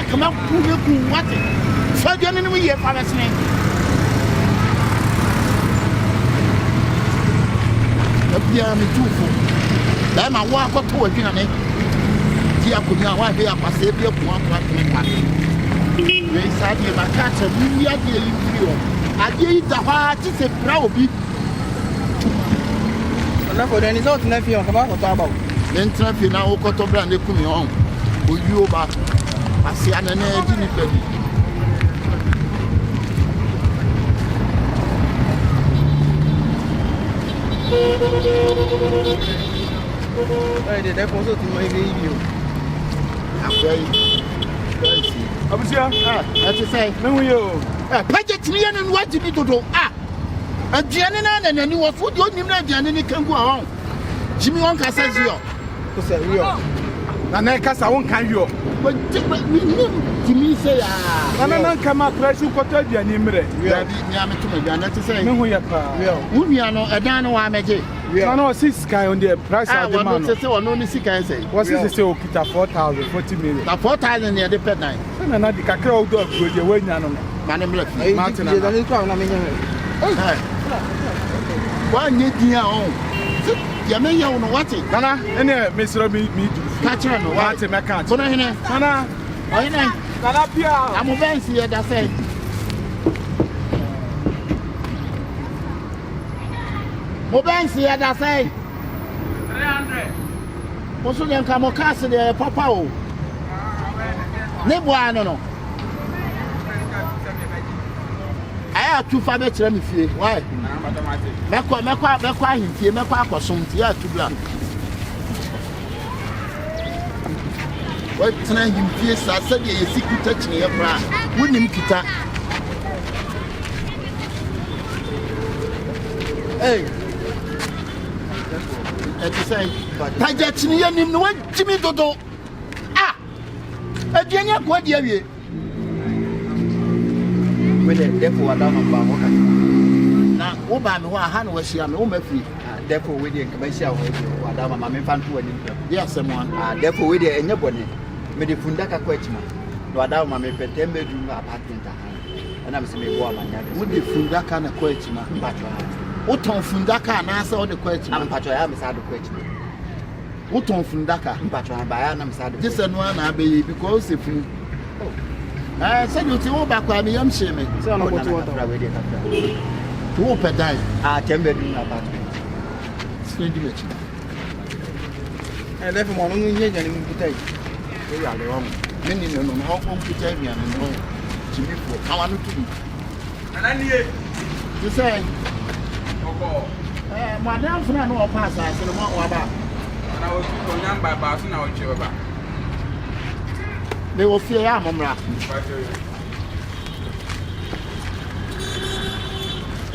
Come out, what? So you didn't hear from us. I'm too full. Then I walk up to a journey. Dear, could not want to be a passive one point. They said, you must catch a million year. I did the heart, it's a proud bit. Enough for any sort of nephew on about. Then traffic now got to brand the coming on. Will you back? I see an energy. I did that also to my video. I'm very that's to say, no, you budget me and what you need to do. A Gianna and you were food, you didn't know Gianni can go on. Jimmy Wonka says you. To say, and I cast I won't carry you. But we knew Jimmy say, no, come out, crash you got to be an immigrant. We are to say, no, we are no, I don't know, I'm a J. I know 6 guy on the price of the man. No, sick, I say. What's this? 4,000, 40 million. 4,000 near the pet night. And I the cacao dog with your way, Mountain. One year, dear own. You may know what it. Nana, and Miss Robbie, me to catch her. What's a mechanic? Nana, I'm a fancy, I say. Mobansi, as I say. 300. What's the name? Come on, Castle, Papa. Never, I don't know. I have 2 fabrics. Let me feel. Why? Make him feel. Make up some tea to black. What time you feel? I said, you secret touch me, Afrah. Wouldn't him kita? Hey. To say, Pajatini and him, no one, Jimmy Dodo. Ah, a genius, what you have with it, therefore, I don't know. Now, Obama, who I had was she am home free. Therefore, we didn't commercial with you, Madame, my man, to an yes, someone. Therefore, we did anybody. Made the Fundaka question. Madame, my man, pretended to apartment. And I'm saying, would the Fundaka question, but what on Fundaka and answer all the questions? I'm Patriam side the question. What on Fundaka? Patriam by Anam side. This and one I be because if you I said you to back by me, I'm shaming. So I'm going to open die. I can be doing apartment. Strange rich. And everyone only here and to take. They are the wrong. Many no how come to tell me and no to be for how I look to be. And I need to say. Madame Fran or pass us in the morning about. And I was going by passing our children. They will fear Amamra.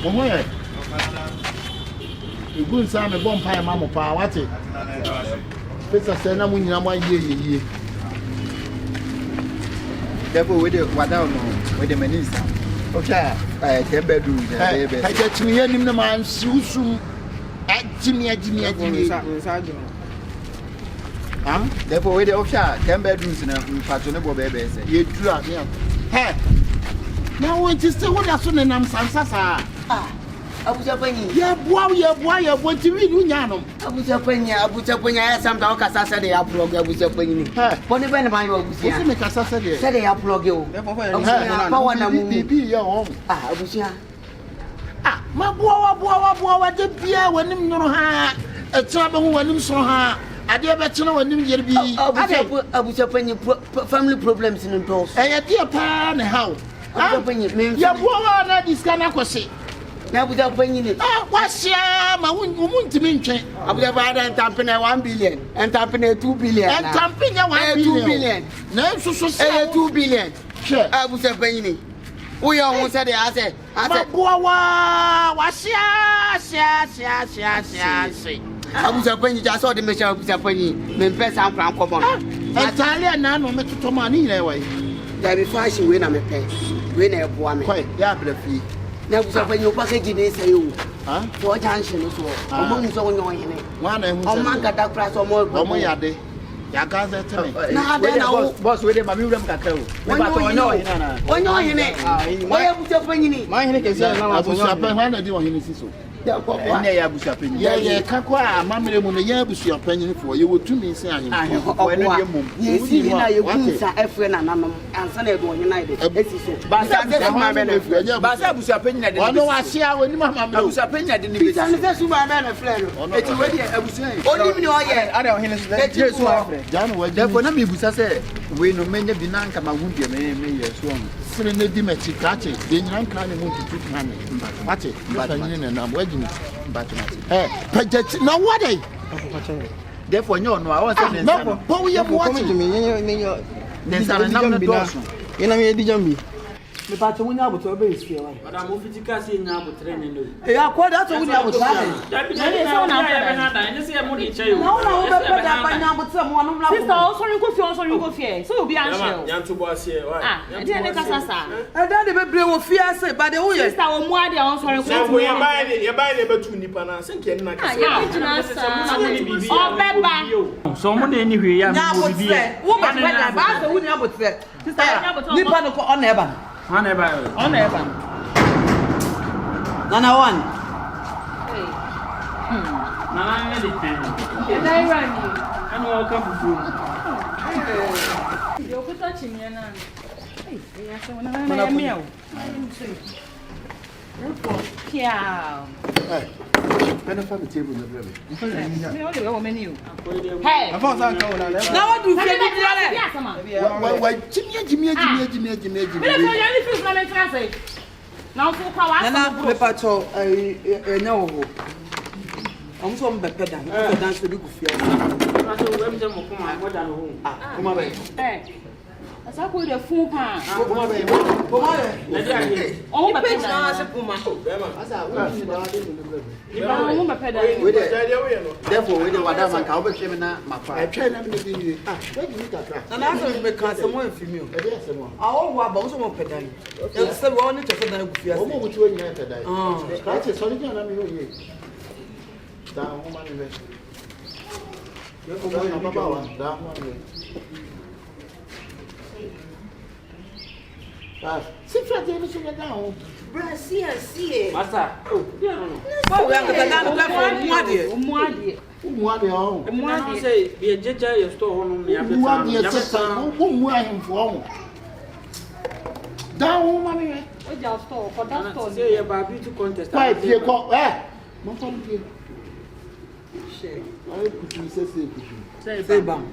Where? You go inside a bonfire, Mamma Power. What's it? It's a sena when you are 1 year. Therefore, with the Wadao, with the Minister. Okay, I can bedroom. I get me in the man, Susu. Jimmy. Therefore, with the Osha, 10 bedrooms in a fashionable baby. You drop me. Hey, now what is the one as soon as I'm Sansasa? I was a penny. Yeah, boy, what do you mean? I was a penny. I was a penny. Some dog as I said, I plug. I was a penny. When the man was make us said, I plug you. Power and be your own. I was here. Ah, my boy, the beer when him no ha, a trouble when him so ha. I dare bet you know when him be. I was a penny family problems in the doors. I dear pan how. I'm penny, your boy, this kind of question. Now without bringing it. What's my woman to mention? I would have had tamping 1 billion and tamping 2 billion and tamping 2 billion. No, so 2 billion. Sure, I was a penny. We almost said it. I said, what's I was a penny. I saw the mission of the penny. Men press and crown common. Italian now, no matter to money anyway. There be fashion when I'm a pay. When I want quite, yeah, fee. na busa pa nyo pa ke gine se yo ha so junction so omo nso onyo hene wa na hu se omo nkata kra so omo yade ya ka se teme na de na boss we dey ma mi wuram kakra o me ba to onyo hene na onyo hene oya busa pa nyini ma hene ke se na ma busa pa ha na di wo hene si so ene ya busa pa nyini ye ka kwa amamere mu no ya busa pa nyini fo ye wotumi se ahemfo ko ene de mum ye si na ye kunsa efre na nanom ansa na edo hene de esi so ba sa se ma be na ba sa busa pa nyini de ono wa hia woni ma mamere busa pa nyini de ni be sa se su ba be na fre no eti we de abusa onim ni oye ada o hene so Jesu afre janu wa defo na me busa se we no menye bi na nka ma hundie me ye so on sire ne di machi kache de nyina nka ne mu tutu na ne mbache mbache nyine ne na wagini mbache mate pajati na wade defo nyo no a won se ne nsa no bo ye mo wache ne nsa na na doso ina me di jambi me pa to wunya aboto be isfie wa madam o fitika se nya abotre ne no e akoda to wunya aboto na ne se ona be na da ne se mo di che yo na ona wo be pe da ba nya aboto mo no mla sister o sorry go fie so obi an share ya nto bo ase why ah de ne kasa sa e da de be bre wo fie ase ba de wo ye sister o mu ade on sorry go so ye ba ile betu nipa na se nke na kase o beba so mo de ni hwe ya mo bibi wo be pe da ba so wunya aboto sister nipa no ko on na eba on eba Nana one. hey na me di pen dai rani anu o ka fufu yo ko ta chimia na hey ya se wona na ya miao Kiao. Pena fa table na brebe Me o le wo menu. Hey. afa san ka wona le Na what do you feel wa jimia Me le so ya ni feel na me translate. Na so kwa wa. Nana me pa cho enya wo ho. Om so mbe peda, ko dance bi ku fia. na so we me mo kuma mo da no ho kuma ba Eh. Asa ko de fun pa. kuma ba na dia ye O mo be Na se puma. asa wo ni ba de no brebe o mo be peda. we de therefore we de wada man ka wo be hwe me na makwa etwe na me de ni wagini kakra Nana so me kan se mo afimi o. e de ase mo Awo wo aba so mo peda ni. E se wo ni to fe da ku fia. o mo wuti we nyina ta dai ka che so ni na me ho ye da ho ma ni le ye ko mo na baba wa da ho ni ah si frate ni so me da ho Bra see. masa oh dia no Wa we an ka da no platform mu ade. O mu ade. mu ade ho mo na say be jeja ye store ho no ya mu ade beta se sa mu ahemfo ho da ho ma me O ja store ko da store. say ye ba beauty contest Pai pie ko mo fa pie She. ai kutu se kutu Say bam.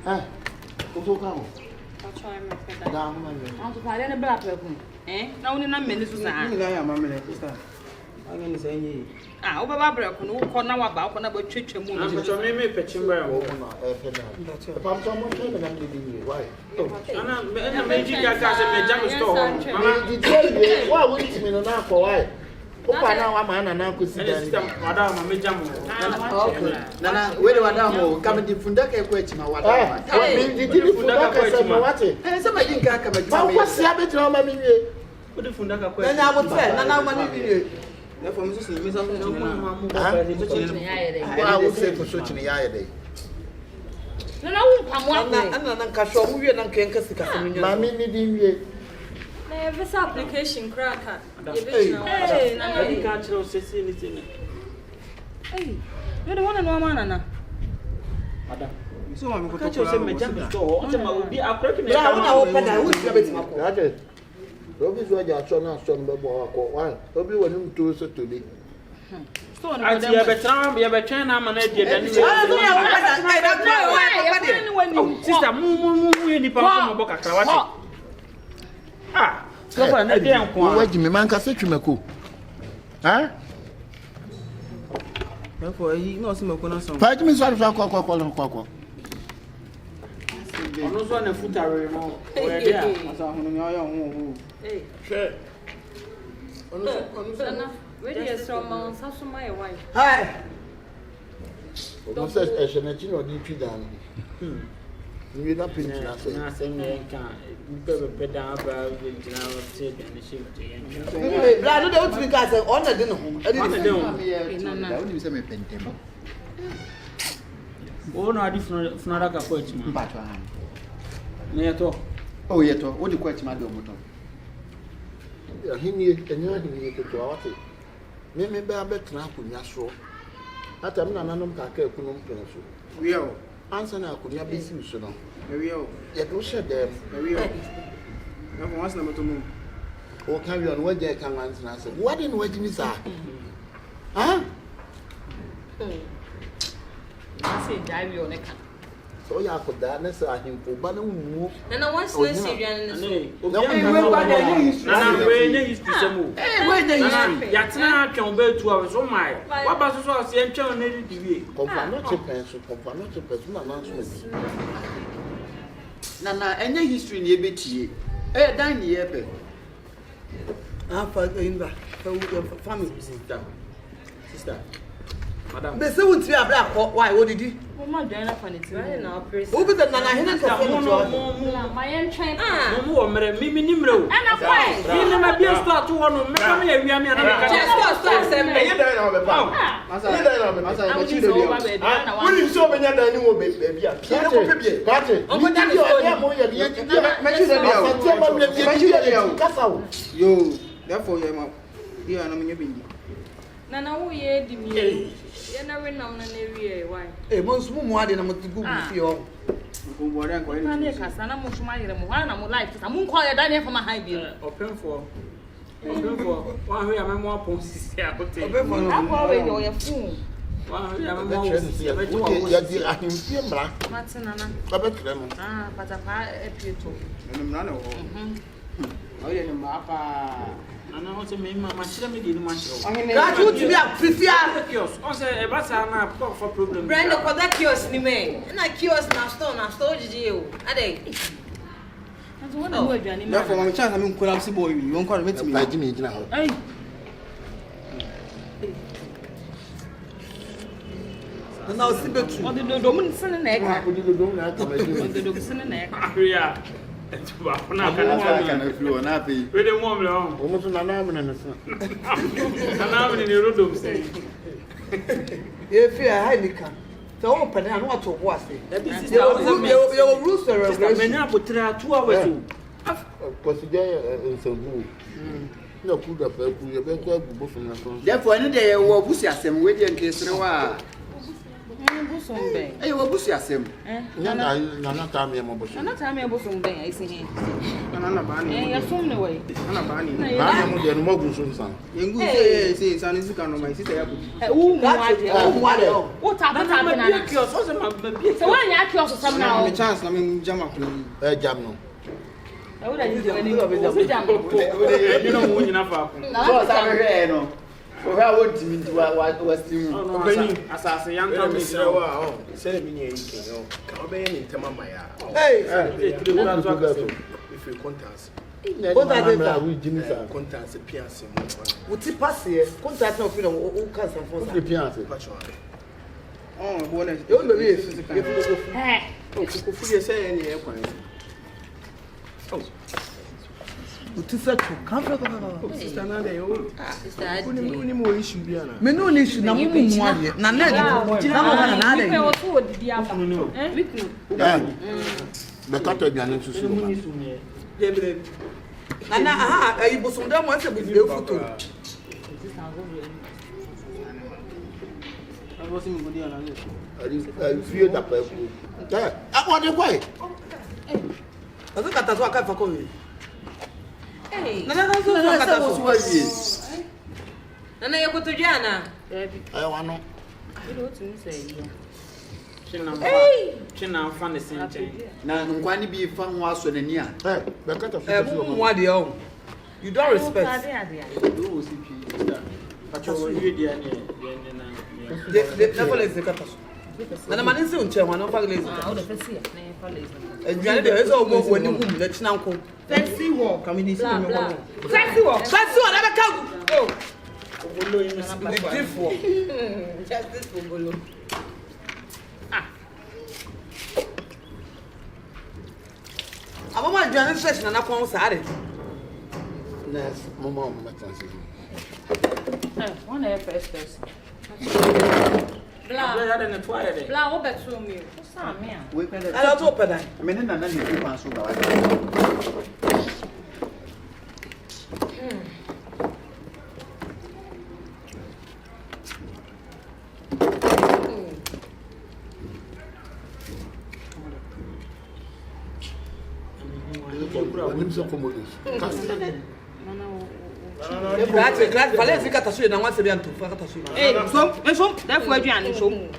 o to ka ho I'll try my peda. da ho ma me An to pare ne bla pe ku. Na woni na meni so sa. ni na ya mama le sister anga ni say ye Ah, o baba bre ku no ko na wa ba ko na ba twetwa mu. na so me pechimba ya o na fe na e pa mo ke me na me di why ana me ji ka se me jam store ho mama di die wa wo ti me no na ko why o pa na wa ma na ko si any dan system wada ma me jam nana we de wada mo ka me di funda ka ko echi ma wada me di funda ka se ma wate Se ma yin ka ma ma ko si abe jira ma mi wie o de funda ka ko Na nya aboto nana ma ni bi. na for me so me so na wa wo se ko so chini ya ye dai Na wo pa mo Na ade. ana nan ka sho mu wie nan ka en ka sika se mi ma mi ni di wie Na visa application cracker. You be Hey, now. na I can't tell say anything Hey. You the one no man na. madam so ma me ko to say me jam store o say ma obi akra ki me Bra wo na wo peda wo sika beti mako. ya je obi so ja cho na so mbe bo akọ why obi woni mtu so to bi So no ati ya betran ya betran na ma na die da ni Ah, so ya wo peda. Ai da try wo peda. sister mu ye ni pa so mo bo kakra wa ah so fa na dey nko wo waji me man ka se twemako ha therefore yi no se mako na so fa ji mi so akọ ono so na futare mo o e dia asa hono ni oyo ho Hey. she Sana, where do you from Mount Sasuma your wife? Hai. no se e se na chi no di twi dan You not pin to us. Na same can be down about the general said and the ship to I don't know what we got on the dinner. I wouldn't say me pentem. Oh, no, I different from another coach. Patron. Near to. Oh, yet, what do you quite my door? He need and you to our tea. Maybe I bet now could not show. At a man, I'm not a couldn't pencil. We are. Answer now could not be seen. We are. Yet, no share them. We are. Never once number to move. Or carry on what they can answer. I said, what in waiting is that? Huh? I say, dive your neck. So you could dance at him for Banner move. And I want to see you. Yatina can be 2 hours. Oh my, what about the same channel needed TV? Confirm not to pencil, confirm not to personal announcements. Nana, any history near Betty. Eh, dine here. in the family. Sister, madam. They say won't be a black. Why? What did you? Mama, join up on it. Who be the Nana? My entrain. No more, Mimi Nimro. And I'm fine. Me never be a start to one of me. Yo, therefore, you're not in Nana, who ye di me? You're never known an area. Why? A month's more than I'm to go with you. I'm much money than one. I'm like, I'm going to call you down for my high bill. Open for 1 way. I'm more posts here. I'm already your fool. 1 way. I'm I can feel black. Martin, Nana. But a pito. And I'm not. Oh, yeah, Papa. I know what you mean. My children didn't want to. That would be a pretty Also, a bus are for problem. Brenda, for that kiosk, ni me. And I kiosk now, stone, you. Are they? Therefore, my chance, I'm collapse boy. You won't call me. I didn't know. Hey. Now, see the truth. What did the woman send an egg? I couldn't do that. The dog send an egg. Yeah. I can feel unhappy. We don't want long. Almost an alarm and I'm in the road. If you're a highly can. So open and what to watch it. Your rooster, Many put 2 hours. Consider so good. No, put up a book from the phone. Therefore, any day, we'll push yourself with your case. Hey, we'll push yourself. Nana time, I'm not telling me about some day. I see him. And I'm not banning. You're from the way. I'm not banning. I'm the more son. You good say, son, is on my sister. What happened? So when you're curious, some now. The chance, I mean, Jama. Jamno. I would have you know, enough. No. I want to meet what was to as I say, young company. Send me anything. Come in Tamamaya. Hey, if you contact. What are they? We Jimmy contacts a piazza. Would you pass here? Contact of who can some The piazza. Oh, what is don't believe if you say any airplane? Oh, to such a comfort. Sister, now they old. Only more issue, Biana. Me no issue, na mumu mwadi. Na nedi, jina mo hana na ade. The cut of Biana to see. Nana, aha, you bosom them once a bit photo. I was in good on I feel that people. I want to quiet. I think that's what I can't forget. Hey, Nana, that's what Nana, you go to Jana. I want to. China found the same thing. Now, one be found was on the near. The cut of you don't respect. Never let the cut. And a man is in Chairman of Faglis. And there is almost when you move, let's now come. Fancy walk, I mean, fancy walk. That's what I come. Oh, just this for Obolo. Abama aduane fresh na nakon saare. Nurse, mama matansi. One air first. Bla, Bla, what better me? What's that, man? We can. I don't open that. I mean, none of you can answer. Class, valeu fica tá suando, não vai saber anto, fica tá suando. Ei, som, therefore aduane som.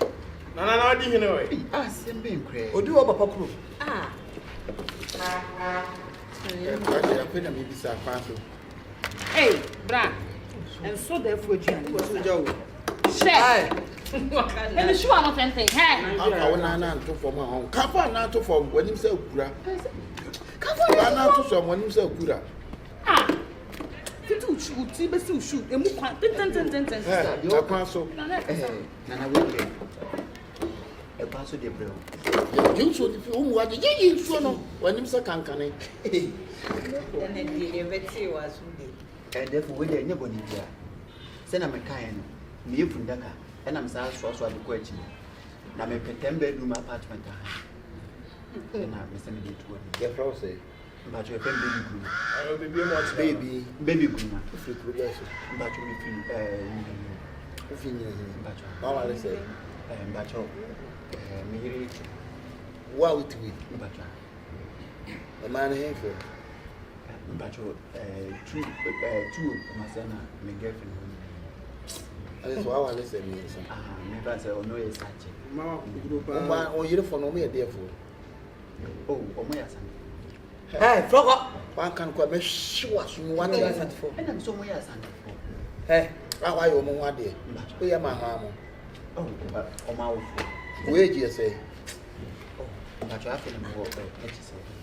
Nana, di hene oi. Ah, sem bem crer. Odi o papa kuro. Ah. Eu apenas me disse a passo. Ei, Bra. And so therefore aduane. Ai. Ele chua no tente. Hey. Aka wona na to form a kafa na to form wani se okura. Kafa na to form wani se okura. Ah. Fitu uti be si ushu. Emu kwa ten. Yo passo. Nana, wait. E passo de breu. You so the who wa ye so no wani se kankane. Ene di eveti was ude. And therefore, we didn't know Bolivia. Send a mechanic, me from Dakar, and I'm sorry for the question. Now, my 10-bedroom apartment. And I'm sending it to Your flow say, but your baby Gruma. I will be much Baby Gruma. if you progress. But you If you know, but all I say, me, what would we? but A man here for. But two my son, my girlfriend. And it's what I listen me. Never say, oh, no, it's such. Oh, you for no me, therefore. Oh, my son. Hey, frog. One can come a sure one What year is that for? And I'm so much son. Hey, how are you, one day? We are my harm. Oh, but my Where do you say? oh, but you have to know what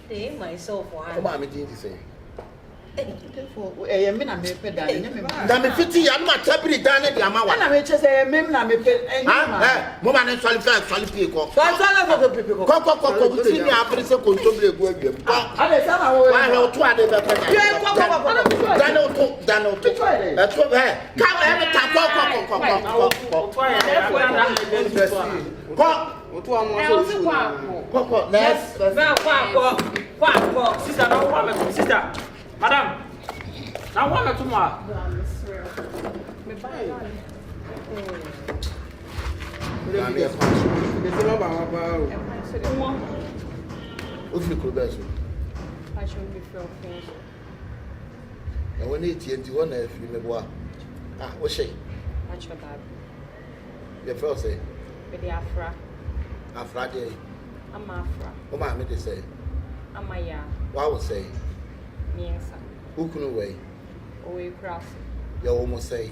They myself Come one. on, me to say. therefore, I mean, I may pay down. Damn 50, I'm not happy down at the amount. I may just say, Mim, I may pay. Woman and solid people. so I tell you people. Coco, see me after the control work. I may say, I Why, 2 other Dano, that's what come every time. Sister, now one sister. Madam. Now one tomorrow. If you could best. I should be feel things. And when it's the one, if you remember, what's she? Watch your dad. Your first say, With the Afrah. Afrah day. I'm Afrah. Oh, my, me say, I'm a ya. what would say, Yes. who can away? Away cross. You almost say,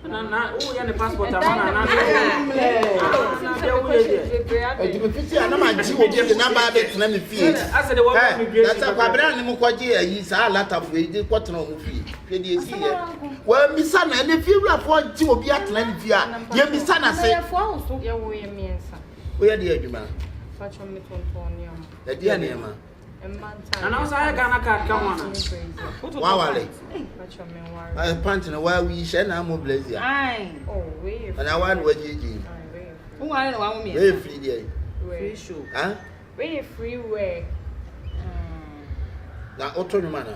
Nana, oh, you have the passport. I'm you can see, I'm not the number of it, let me feel. I said the one That's a brand new quadria. He's a lot of way, the quarter of fee. Well, Miss Anna, and if you are for you will be at Lanvia, you Miss Anna say, where the argument? Watch on me to The dear Nema. and also I can't come on. Wow, Watch on me worry. I pant in a while we shall now move lazy. Aye. Oh, wait. And I want what you Who I don't want me. very free day. Free show. Huh? Very free way. Now, autonomous.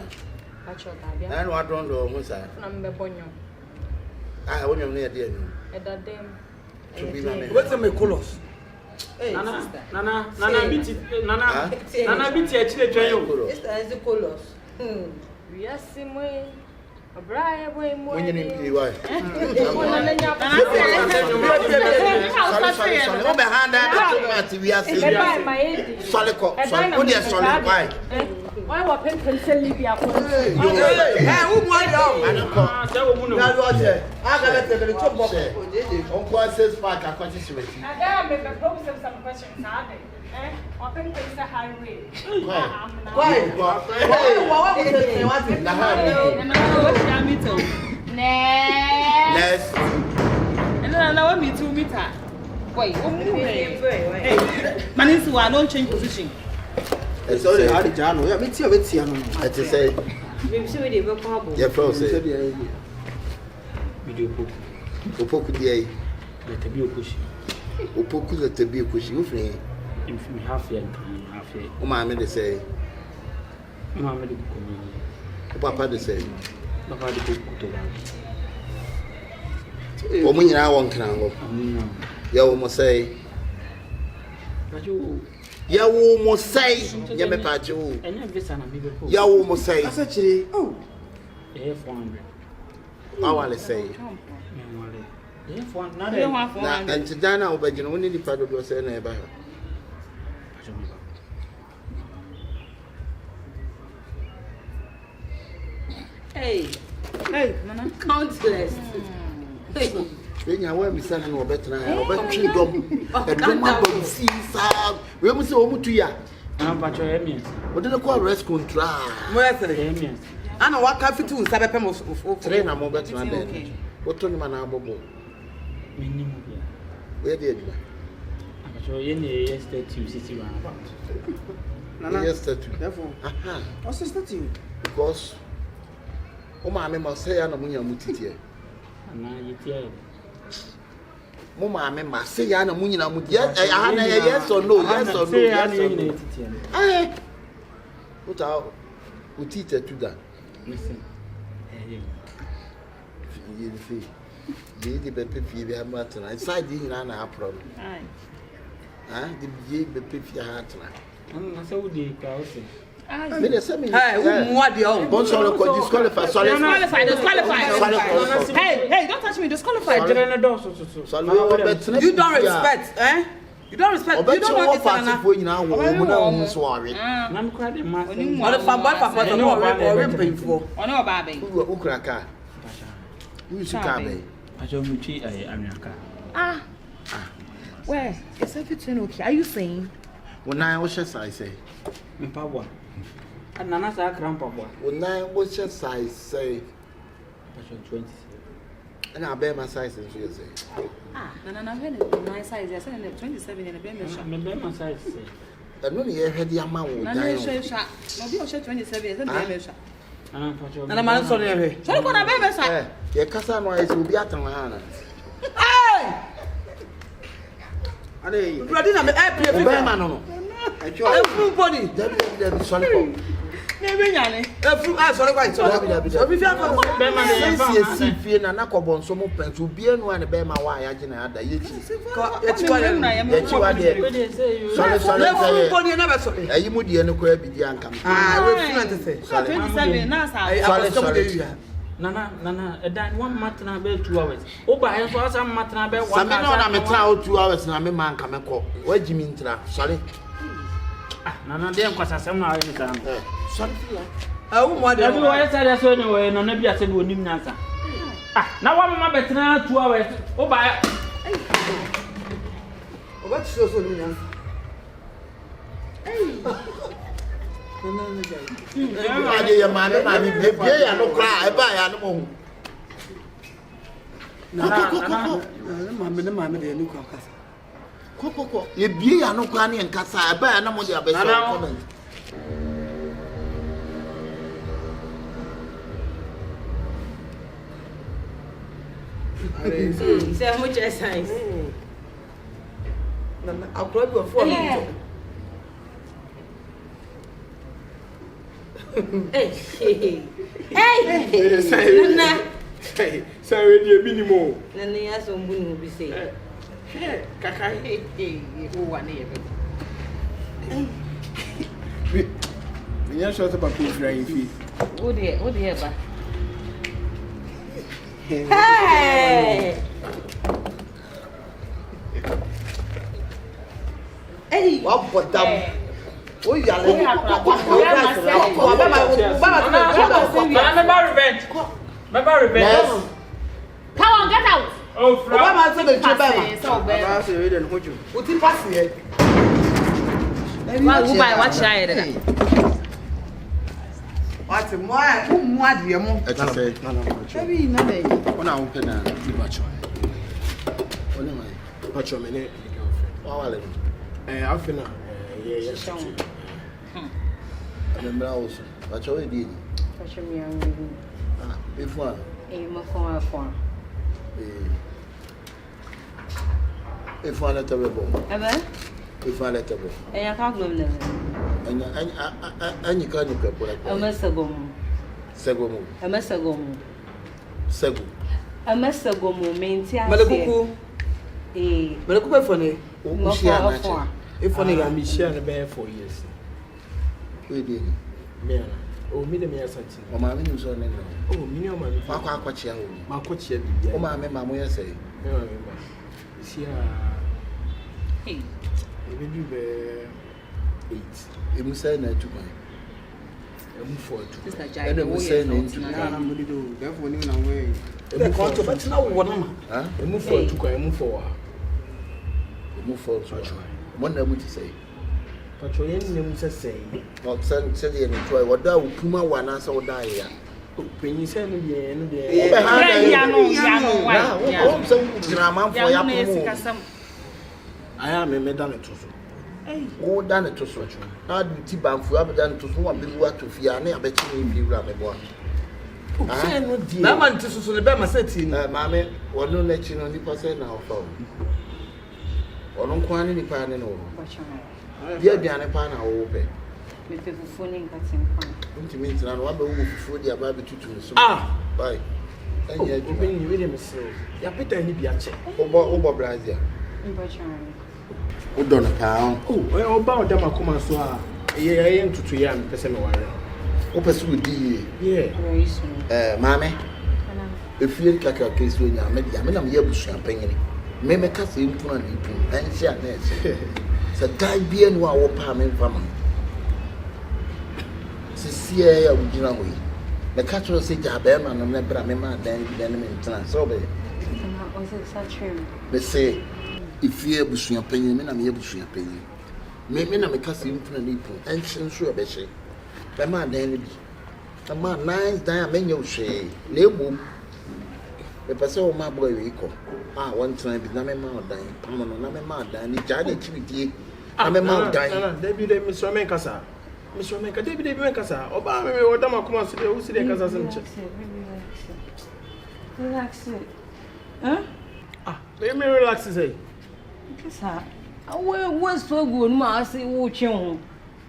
Watch your dad. I don't want to almost. Number bonyo. I want you near the end. At that them. To be my What's the colors? Hey, Nana, beat it. Nana, beat it. Sister is the colors. We are same way. A bright way more. When you need to be why. Sorry, behind that, we are saying, solid cock, solid why. Why were people telling me? Hey, who want you? I got to the top box. Uncle says, Park, I can't see it. I got me propose some questions. Open face a highway. Why? Let's. And then I want me 2 meters. Wait, Bernice, I don't change position. It's already had it down. Yeah, it's your I just say, Maybe so they were probably. yeah, frozen. Video book. Opoku DA. Let me push. Opoku let the be pushing with me. If we half year, half year. Oh, my man, say, Mamma, Papa, they say, Papa, the book to oh, me, I won't can. You almost say, you almost say, Yamapacho, and every son of me. You almost say, That's actually, oh, 400. I want to say, and to Dana, but you only the part of your saying about her. Hey, countless. When you are son and better, I'll bet you don't. And don't see, sir. We almost over to ya. I'm but your emians. What did I call rest control? Where's the emians? I know what cafe to Sabapem of Train a moment, my man. What told man our bubble? Where did you? I'm sure you need yesterday to city roundabout. Yesterday, therefore. Aha. What's the statue? Because, oh, my mamma say, I'm a mutia. And now you tell. Mama, mamma say, I'm a munia mutia. Yes or no, yes or no, yes or no. Eh, what out? Who teach her to that? Listen, you see. The baby fever have matter. I said, you know, I problem. Ah, the baby fever heart. I saw the crowd. Hey, what the old? Disqualified. Sorry, Disqualified. Hey, don't touch me. Disqualified. You don't respect, eh? You don't respect. You don't know it's an sorry. I'm crying, man. Or the Papa or ripping for. Or no, baby. Ukraka. Who is Kabe? I don't know. America. Where? Is everything okay? Are you saying? When I was just I say. Papa. And Nana's a grandpa. When I was just I say. 20. And I bear my size and you say. No, my size. I said 27 and a baby shop. I'm my size. And when you heard the amount, no, be 27 and a baby shop. And a man sorry. So, what a baby shop. Your cousin will be at my hand. Hey! Ready na me airplane Obey man no. Everybody. That sorry. Maybe Yanni. Sorry quite so. We feel for Be man dey see fie na na kobon so mo pen so bie no an be ma wa ya gina ada yechi. Sorry. Everybody never sorry. Ayi mu die no kwa bi di anka. We feel to say. 27 na sa. Nana, dan 1 month na be 2 hours. Oba he so asa month na be 1 hour. Sami no na me tra 2 hours na me man ka me ko. Wa jimi ntra. Sorry. Nana dey nkwasasem na ayi ta. Sorry. Awu mo dey. Abi wo say dey so ni we no na bia se be onim nyansa. Na wa mama betra 2 hours. Oba so ni nyansa. Aje ya mama bie ya no kra e ba ya no mo. Mama dey ni kwa kasa. Koko. Ye bie ya no kra ne nkasa e ba ya na mo dey abeso comment. Say how much exercise? Nana, I'll grab you for Hey. Nana. Hey, sorry the minimum. Nana ya so mbunu bi say. Kaka Who one here? we are short about frying feet. Who there ba? Hey! Hey! What for them? Oh, you are revenge. Come on, get out. Oh, Fra. Obama say the Pass What you pass here? What child? What more dear mo? I just say, no. Maybe na dey. When I open a macho. Only my macho minute. Oh, I feel Remember also. What you did? Catch me young. Before. My phone. If one letter rebel. Ever? If one letter rebel. And I can't go there. And you can't look at A mess ago. Segumo. A mess ago. Segu. A mess ago, maintain. Malakuku. Malakuku funny. If only I'm Michelle bear 4 years. We did. Oh, me something. Oh, my news on it. Oh, minimum. My coach, oh, my mamma, say. See, Hey. maybe 8. It was saying that to me. I'm 4. And it was saying into therefore, you know, way. But now, what am I? Move forward to go, move forward. Move forward. What would you say? But you ain't say. Not said the end to what that Puma one answer or die. When you say, I am a medal to Oh, done it to such. I'd be Tiban for ever done to someone be what to fear. I bet you if you grab a boy. That man to the Bama setting. Mammy, or no let you know the person now phone. Or no quantity any pan and over. Dear Diana Pan, I will pay. With the phoning cutting point. Don't you mean to know what the food you have to do? Ah, bye. And yet, you mean you really miss you. You're better than you check. Over Brazil. Who done a pound? Oh, about them, I come as well. Yeah, I am to 2 young person. Opus would be, Yeah, very soon. Mammy. If you like a case when you're maybe I'm here with champagne. Maybe Cassie put on it and share this. So, die be and wow, palm family. Cecilia, would you know we? The catcher said, Jabem and never a member then in trans. So, they say, if you have a opinion, I'm able to opinion. Maybe I'm a cousin from the people, and sure, Bessie. The man then, the man nice diamond, say, label. The person, my boy, equal. One time, I'm a man dying, permanent, I'm a man dying, it's giant activity. I'm a man dying. David, Mr. Mancasa. Mr. Maker, David Mancasa, Obama, or Dama, who see the Casa. Relax it. Huh? Let me relax, say. Because I was so good, ma, say, watching.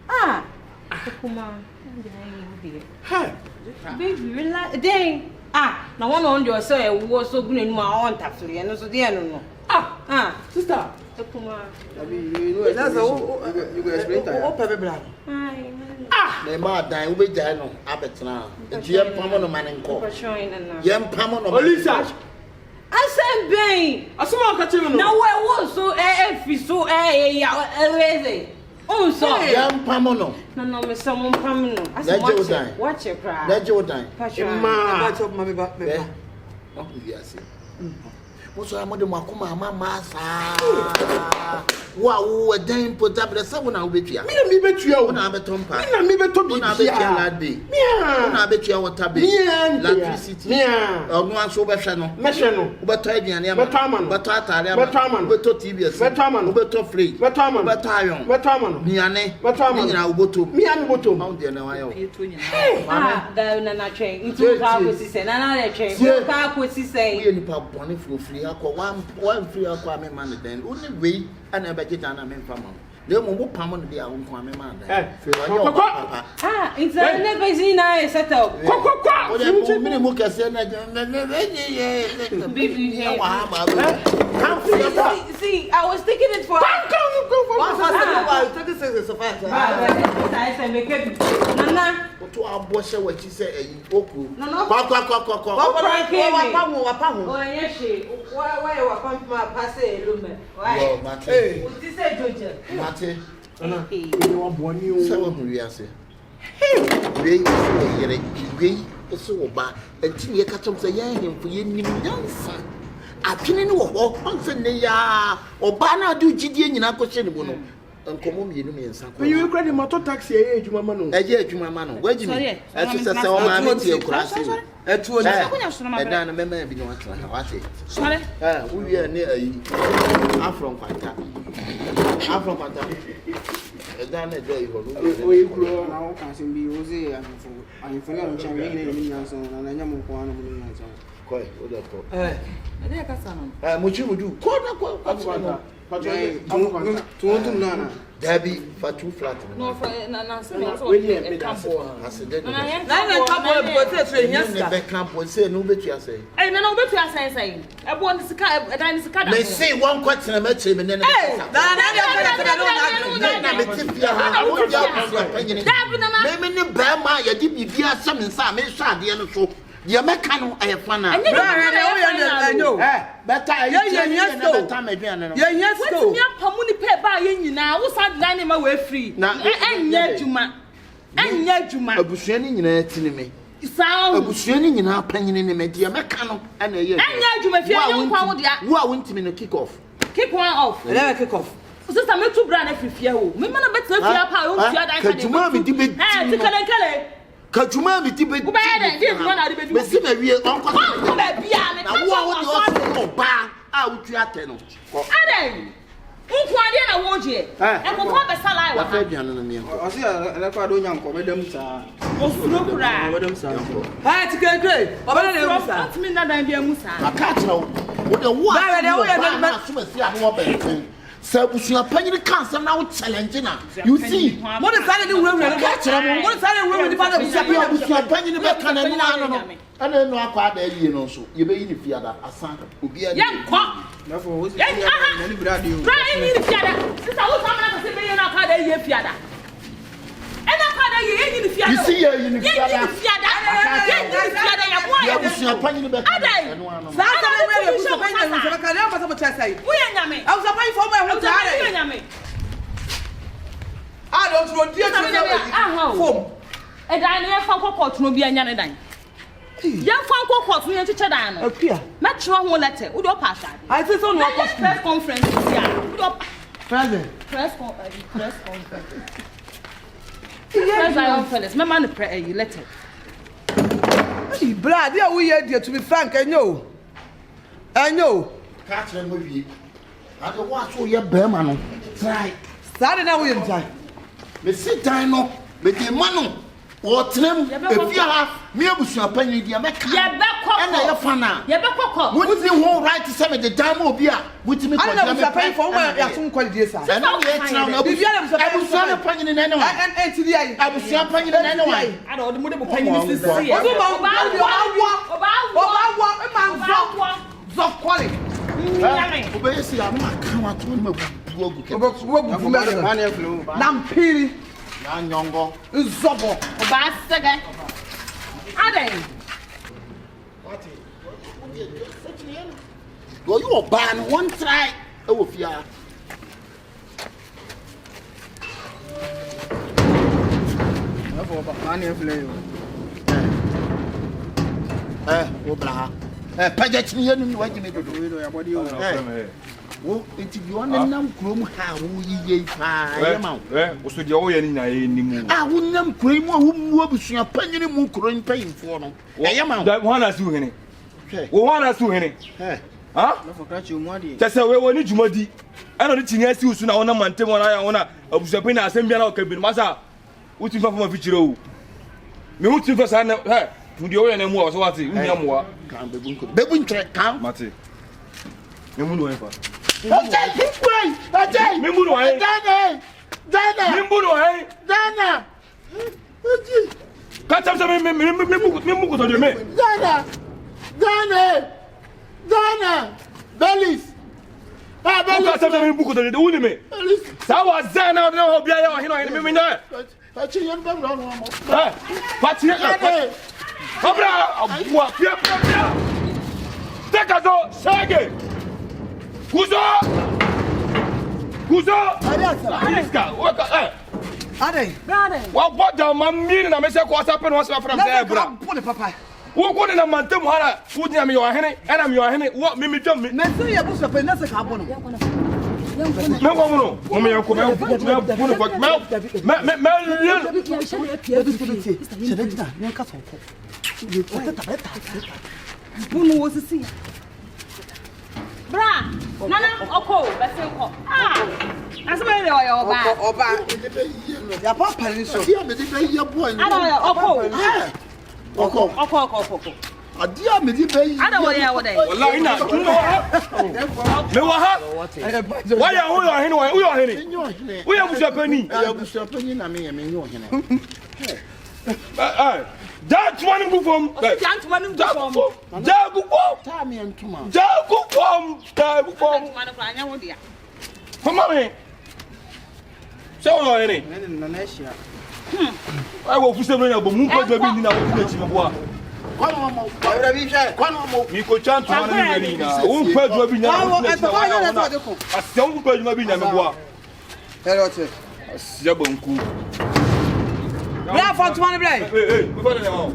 Ah, come on. Baby, relax. Dang. Ah, now one on your say was so good in my own taffy, and also the animal. Ah, sister. Come on. That's you go explain that. Ah, the man dying with Jano, Abbott now. The GM Pamon man and call. Yam Pamon or Lisa. I said, Bang. I saw a catcher. Now, I was so so oh, so Yam Pamono. No, Miss Someone Pamino. I said, watch your cry. That's your time. I told my back. Oh, yes. What's wrong with the Makuma, Mamma? Wow, a dame put up the 7 hour bet you. Me bet you on a beton pie. Me bet to be lad be. I bet you what tabby. Electricity. Or no one so Meshano. But I didn't have a Taman. But Taman. But TV. But Taman. But free. But Taman. But Taman. But Taman. Miane. But Taman. I will go to me and go to Mount Diana. Ah, the train. Into car with another train. Car with say, any pub bonnie for free. One free aqua man then. Only way. And I bet you done a man from him. They won't come on the own common man. Ah, it's never seen I settle. See, I was taking it for. Nana. To our boss, what she said, Opoku. No. Oh, yes, she. Why you come my passe, Lumen? Why? Hey, what is it, Georgia? Mate, you want one new 7 years. Hey, we so bad. And Tia Catum say, him for you, young I can't know once in the ya or Bana do GD in a question. And come you know, and you credit motor taxi age, Mamma. I get you, my man. Where do you? That's just a woman to your class. At 2 I don't remember if you want to watch it. Sorry, we are near Afrah. that na dey ho no we grow na o kan se bi o se amfo na o chan we ni nyanso na nya mo ko ana mo nyanso koi o da ko ade ka sa no muchi mudu ko na ko tu na Debbie for 2 flat no for na se me so we ni campo asede na campo e bote tre nyasa be campo say no betu ase eh na obetu asa sai e bo ni sika e dan ni sika da me say one question me che me ne na me tipia ha wo ja me ni ba ma ya di bibia asem nsa me hwa ade no so ye meka no ayefana beta beta meduane no ye yesko we pamu ni pe ba ye nyina wo sa dan ni ma we free enya adwuma abusuani nyina tini me sao abusuani nyina panyine ne me de meka no ana ye enya adwuma fie ye nkwa wo dia wo a wontimi no kick off let kick off sister me tu bra na fifie wo me mana beta fie pa wo fie dan ka kajuma me di be tikale kajuma me di be wo ba ye dey one na di be me si me wie onko ba bia me na wo a wo di o ba a wo tu ate no adan nko ade na wo je e ko ko be salai wa fa bian no me o se ele kwa do nyanko bedam sa o suro kura bedam sa ha tikekre obele na musa atmi na dan bia musa aka tro wo de wo na so me si ade wo be Sabusia Penny cancer now challenge na. You see, what is that? What is that? Penny in the back and I don't know how they know so. You be in the fiada, a son will be a young cock. Therefore, what's Try in the fiada. Since I was coming to say, you're not part of your fiada. And I'm part of you in the fiada. You see, you're in the fiada. You're Penny in the back. I don't know dear home. And I never found court no be a yan dan. Young found court no teacher dan. Okay. Metro one letter. Who do pass that? I think on press conference here. Press conference. Yes, I am fellas. My man pray you letter. Brad, there we here to be frank, I know. Catch them with you. I don't want to your bear man. Try. Started now we try. Me sit down no, me the man. What them? If you have me abusu penny dia meka. Ya be kokko. Na ya fana. Ya be kokko. What is whole right to say me the time obi a with me I know we pay for one ya some quality sir. And now we tell na abusu penny na no. And to the eye. Abusu penny na no. I don't mo de penny ni sisi. Oba zo quality. Oba yesi ya ma kan wa to ma bu ogu ke. Oba Nampiri. Na nyongo. Zobo. Oba sege. Aden. Go you ban one try. E wo fia. Wo bra. Paget ni yenu ni waji me dodo. Wo enti bi won nam krom ha wo yiye pa ye ma wo so de wo ye ni na ye ni mu wo nam krom wo mu abusua panyini mu krom payimfo no ye ma da wo na su hene wo wana su hene ha no for crash mu ade tese we woni djumadi ana ni tinya si usu na wona mantem wona ya wona abusua pe na asem bia na okabin masa uti fa ma fichire o me uti fa sa na he tundi wo ye na mu o so wati unya muwa kan bebu ntre kan mate me mu no en fa Ajay! Mimbu no hai. Dana! Mimbu no hai. Dana! Katam sa mimbu ko to de me. Dana! Bernice! Bernice! Katam sa mimbu ko to de uni me. Sa wa zana na ho bia ya wa hino me na. Achi yan bam no mo. Pati ya. Abra, abua, pia. Tekazo, sage. Kuzo! Aliska, waka Ade. Wa boda mamiri na mese ko asape no asfa from there bra. Pole papa. Wo ko na mantem hara, wo dia me yo ahene, era me yo ahene, wo me twam me. Na se ya busa pe na se ka bono. Me ko mo no, me yanko me bono ko Bra, Nana, Oko, that's it. Ah, that's where they are. Oba. Ya papa ni so. Adia me di be ye boy. I don't know, Oko. Adia me di be ye. I don't know where they are. Wallahi na. Me wa ha. Why you who you are here? Who you are here? Who you Busapani? Busapani na me nyo hene. That one go from. Jagu from. Time entuma. Jagu from. Come on me. Say what you here? Na na shia. I will put something about moon page baby na wo na chimboa. Kwano mo. Awra bi hwe. Kwano mo. Mi ko chantu wana ni wani na. Wo page baby na wo na chimboa. Asia wo page baby na me boa. Hello che. Asia banku. Bra font man bra. Me fa na wa.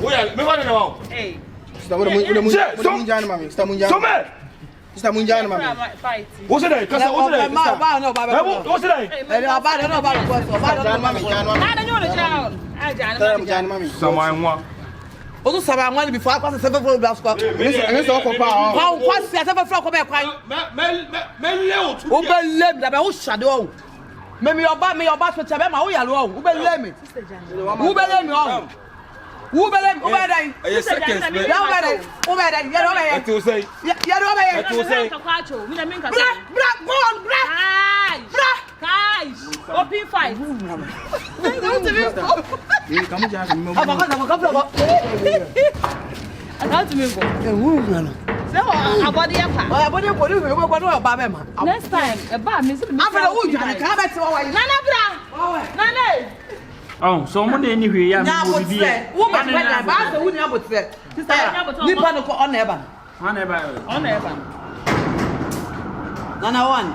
Wo ya me fa na wa. Hey. Sta mo munjani mami. Sta munjani. So me. Sta munjani mami. What's it? Kasa what's it? Ba no ba. What's it? Ba no ba ko so. Ba no mami. Nana, you're the child. I Munjani mami. Someone wa. O to saba one before I pass 7 for blast squad. Ene so ko pa. How pass 7 for ko be kwan. Me le O be lem da be o shadow. Me oba so chabe ma o ya lo o be lem. Who be lem o. Who be lem o be dai. Yes seconds. Ya o be dai. O be dai. Ya do be. What you say? Ya do be. What you say? Bra go on bra. Kai. Open fight. Kamu jangan mo. Apa kan apa kan apa. I can't remember. So, abodi apa? Oh, abodi ko ni we ko no ba be ma. Next time, eba me say me. Afra wo jani ka ba ti wa. Nana bra. Nana. Oh, so mo dey ni hwe ya mo bibi. Wo be da ba so wo ni abotre. Sister, ni pa no ko on na eba. On eba. Nana one.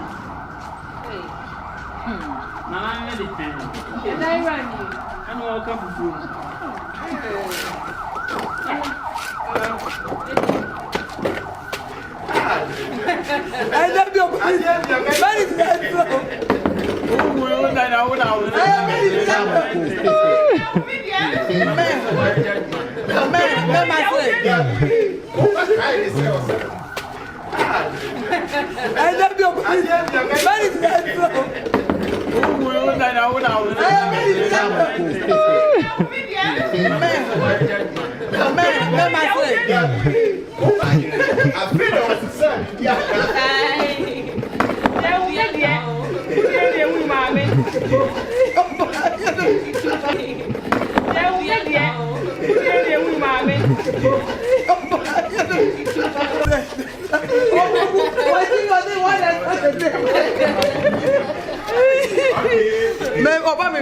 Nana me dey pen. Dai rani. Anu o ka fufu. I love you. Very good. Oh, na. Me my friend. I love you. Very good. Oh, Me my friend. Afrah was son. Me oba me.